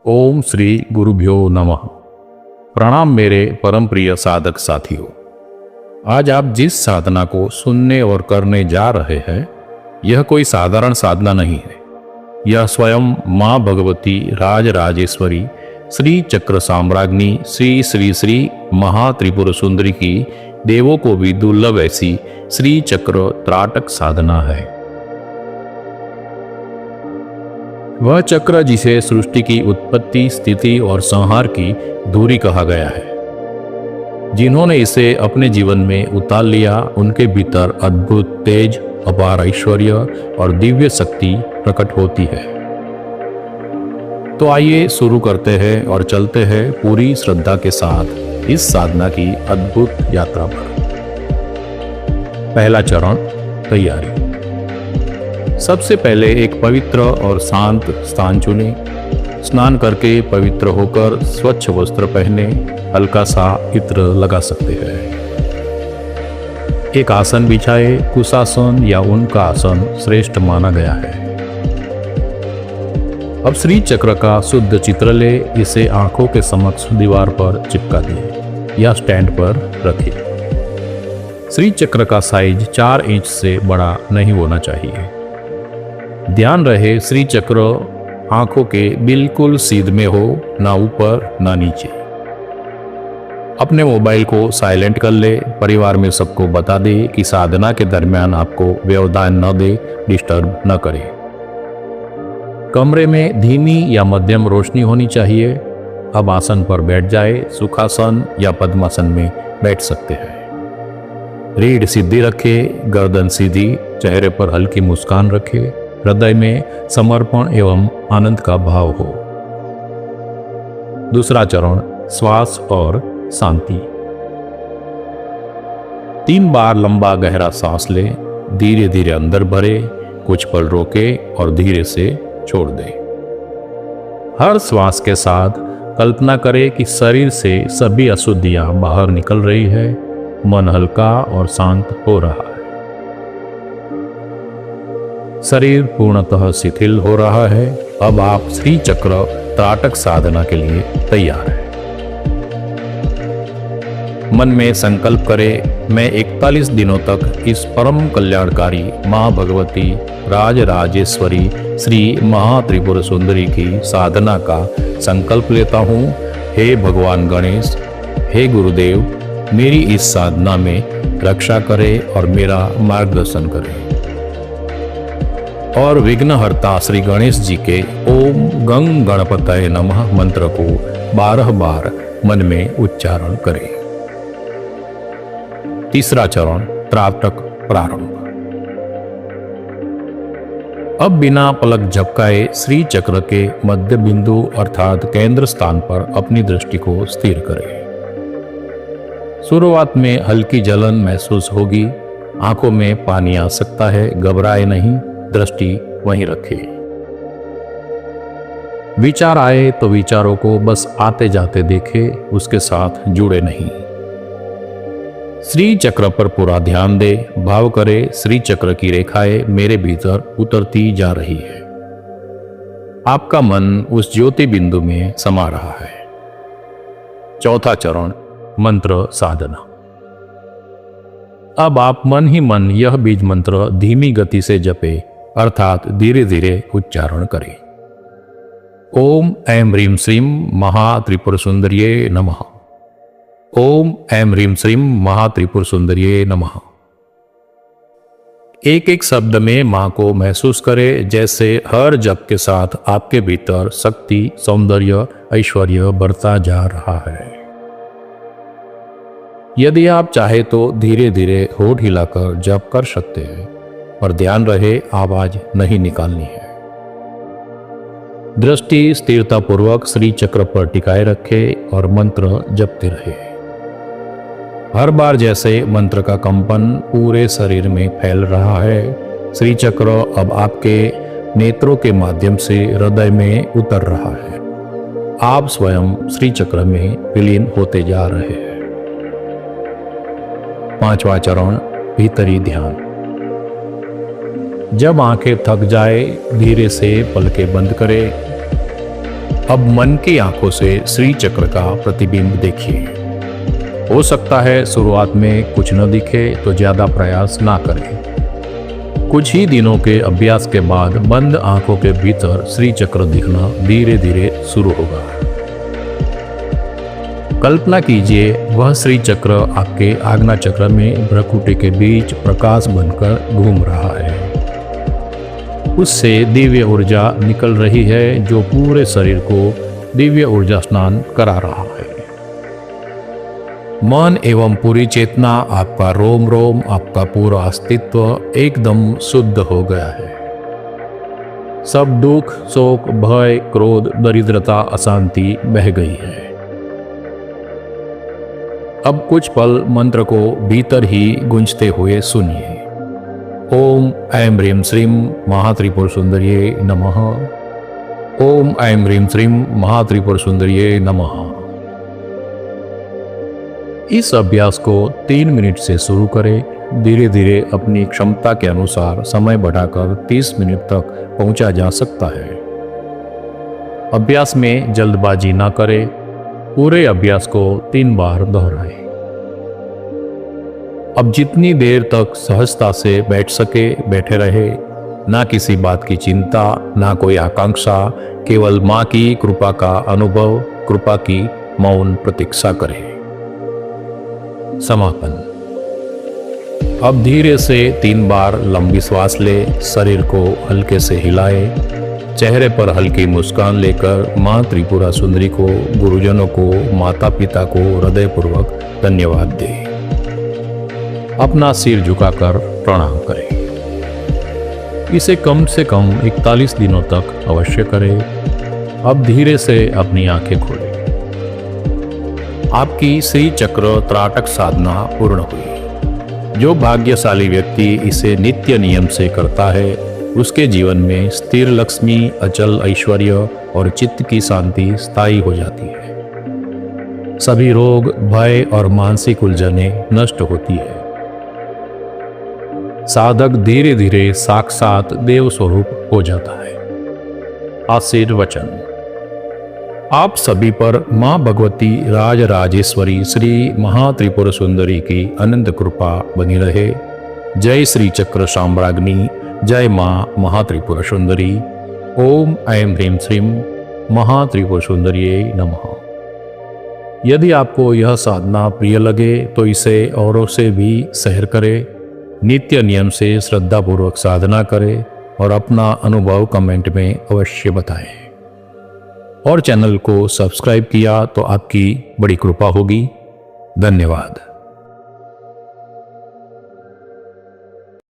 ओम श्री गुरुभ्यो नमः। प्रणाम मेरे परम प्रिय साधक साथियों। आज आप जिस साधना को सुनने और करने जा रहे हैं, यह कोई साधारण साधना नहीं है। यह स्वयं माँ भगवती राजराजेश्वरी श्री चक्र साम्राज्ञी श्री श्री श्री महात्रिपुर सुंदरी की देवों को भी दुर्लभ ऐसी श्री चक्र त्राटक साधना है। वह चक्र जिसे सृष्टि की उत्पत्ति, स्थिति और संहार की धुरी कहा गया है। जिन्होंने इसे अपने जीवन में उतार लिया, उनके भीतर अद्भुत तेज, अपार ऐश्वर्य और दिव्य शक्ति प्रकट होती है। तो आइए शुरू करते हैं और चलते हैं पूरी श्रद्धा के साथ इस साधना की अद्भुत यात्रा पर। पहला चरण, तैयारी। सबसे पहले एक पवित्र और शांत स्थान चुनें। स्नान करके पवित्र होकर स्वच्छ वस्त्र पहने हल्का सा इत्र लगा सकते हैं। एक आसन बिछाए। कुशासन या उनका आसन श्रेष्ठ माना गया है। अब श्री चक्र का शुद्ध चित्र ले, इसे आंखों के समक्ष दीवार पर चिपका दिए या स्टैंड पर रखिए। श्री चक्र का साइज 4 इंच से बड़ा नहीं होना चाहिए। ध्यान रहे श्री चक्र आंखों के बिल्कुल सीध में हो, ना ऊपर ना नीचे। अपने मोबाइल को साइलेंट कर ले। परिवार में सबको बता दे कि साधना के दरमियान आपको व्यवधान न दे, डिस्टर्ब न करे। कमरे में धीमी या मध्यम रोशनी होनी चाहिए। अब आसन पर बैठ जाए। सुखासन या पद्मासन में बैठ सकते हैं। रीढ़ सीधी रखे, गर्दन सीधी, चेहरे पर हल्की मुस्कान रखे। हृदय में समर्पण एवं आनंद का भाव हो। दूसरा चरण, श्वास और शांति। 3 बार लंबा गहरा सांस ले। धीरे धीरे अंदर भरे, कुछ पल रोके और धीरे से छोड़ दे। हर श्वास के साथ कल्पना करें कि शरीर से सभी अशुद्धियां बाहर निकल रही है। मन हल्का और शांत हो रहा है। शरीर पूर्णतः शिथिल हो रहा है। अब आप श्री चक्र त्राटक साधना के लिए तैयार हैं। मन में संकल्प करें, मैं 41 दिनों तक इस परम कल्याणकारी माँ भगवती राजराजेश्वरी श्री महात्रिपुर सुंदरी की साधना का संकल्प लेता हूँ। हे भगवान गणेश, हे गुरुदेव, मेरी इस साधना में रक्षा करें और मेरा मार्गदर्शन करें। और विघ्नहर्ता श्री गणेश जी के ओम गंग गणपतये नमः मंत्र को 12 बार मन में उच्चारण करें। तीसरा चरण, त्राटक प्रारंभ। अब बिना पलक झपकाए श्री चक्र के मध्य बिंदु अर्थात केंद्र स्थान पर अपनी दृष्टि को स्थिर करें। शुरुआत में हल्की जलन महसूस होगी। आंखों में पानी आ सकता है। घबराए नहीं, दृष्टि वहीं रखें। विचार आए तो विचारों को बस आते जाते देखें, उसके साथ जुड़े नहीं। श्री चक्र पर पूरा ध्यान दे। भाव करे, श्री चक्र की रेखाएं मेरे भीतर उतरती जा रही है। आपका मन उस ज्योति बिंदु में समा रहा है। चौथा चरण, मंत्र साधना। अब आप मन ही मन यह बीज मंत्र धीमी गति से जपे अर्थात धीरे धीरे उच्चारण करें। ओम ऐं ह्रीं श्रीं महात्रिपुर सुंदरिये नमः। ओम ऐं ह्रीं श्रीं महात्रिपुर सुंदरिये नमः। एक एक शब्द में मां को महसूस करें, जैसे हर जप के साथ आपके भीतर शक्ति, सौंदर्य, ऐश्वर्य बढ़ता जा रहा है। यदि आप चाहे तो धीरे धीरे होठ हिलाकर जप कर सकते हैं, पर ध्यान रहे आवाज नहीं निकालनी है। दृष्टि स्थिरता पूर्वक श्री चक्र पर टिकाए रखे और मंत्र जपते रहे। हर बार जैसे मंत्र का कंपन पूरे शरीर में फैल रहा है, श्री चक्र अब आपके नेत्रों के माध्यम से हृदय में उतर रहा है। आप स्वयं श्री चक्र में विलीन होते जा रहे हैं। पांचवा चरण, भीतरी ध्यान। जब आंखें थक जाए, धीरे से पलकें बंद करें। अब मन की आंखों से श्री चक्र का प्रतिबिंब देखिए। हो सकता है शुरुआत में कुछ न दिखे तो ज्यादा प्रयास ना करें। कुछ ही दिनों के अभ्यास के बाद बंद आंखों के भीतर श्री चक्र दिखना धीरे धीरे शुरू होगा। कल्पना कीजिए वह श्री चक्र आपके आज्ञा चक्र में भ्रकुटी के बीच प्रकाश बनकर घूम रहा है। उससे दिव्य ऊर्जा निकल रही है जो पूरे शरीर को दिव्य ऊर्जा स्नान करा रहा है। मन एवं पूरी चेतना, आपका रोम रोम, आपका पूरा अस्तित्व एकदम शुद्ध हो गया है। सब दुख, शोक, भय, क्रोध, दरिद्रता, अशांति बह गई है। अब कुछ पल मंत्र को भीतर ही गूंजते हुए सुनिए। ओम ऐं ह्रीं श्रीं महात्रिपुर सुंदरिये नमः। ओम ऐं ह्रीं श्रीं महात्रिपुर सुंदरिये नमः। इस अभ्यास को 3 मिनट से शुरू करें। धीरे धीरे अपनी क्षमता के अनुसार समय बढ़ाकर 30 मिनट तक पहुंचा जा सकता है। अभ्यास में जल्दबाजी ना करें। पूरे अभ्यास को 3 बार दोहराएं। अब जितनी देर तक सहजता से बैठ सके बैठे रहे। ना किसी बात की चिंता, ना कोई आकांक्षा, केवल माँ की कृपा का अनुभव, कृपा की मौन प्रतीक्षा करें। समापन। अब धीरे से 3 बार लंबी श्वास ले। शरीर को हल्के से हिलाए। चेहरे पर हल्की मुस्कान लेकर माँ त्रिपुरा सुंदरी को, गुरुजनों को, माता पिता को हृदयपूर्वक धन्यवाद दें। अपना सिर झुकाकर प्रणाम करें। इसे कम से कम 41 दिनों तक अवश्य करें। अब धीरे से अपनी आंखें खोलें। आपकी श्री चक्र त्राटक साधना पूर्ण हुई। जो भाग्यशाली व्यक्ति इसे नित्य नियम से करता है उसके जीवन में स्थिर लक्ष्मी, अचल ऐश्वर्य और चित्त की शांति स्थायी हो जाती है। सभी रोग, भय और मानसिक उलझनें नष्ट होती है। साधक धीरे धीरे साक्षात देव स्वरूप हो जाता है। आशीर्वचन। आप सभी पर मां भगवती राज राजेश्वरी श्री महात्रिपुर सुंदरी की अनंत कृपा बनी रहे। जय श्री चक्र साम्राज्ञी, जय मां महात्रिपुर सुंदरी। ओम ऐं ह्रीं श्रीं महात्रिपुर सुंदरिये नमः। यदि आपको यह साधना प्रिय लगे तो इसे औरों से भी शेयर करें। नित्य नियम से श्रद्धापूर्वक साधना करें और अपना अनुभव कमेंट में अवश्य बताएं। और चैनल को सब्सक्राइब किया तो आपकी बड़ी कृपा होगी। धन्यवाद।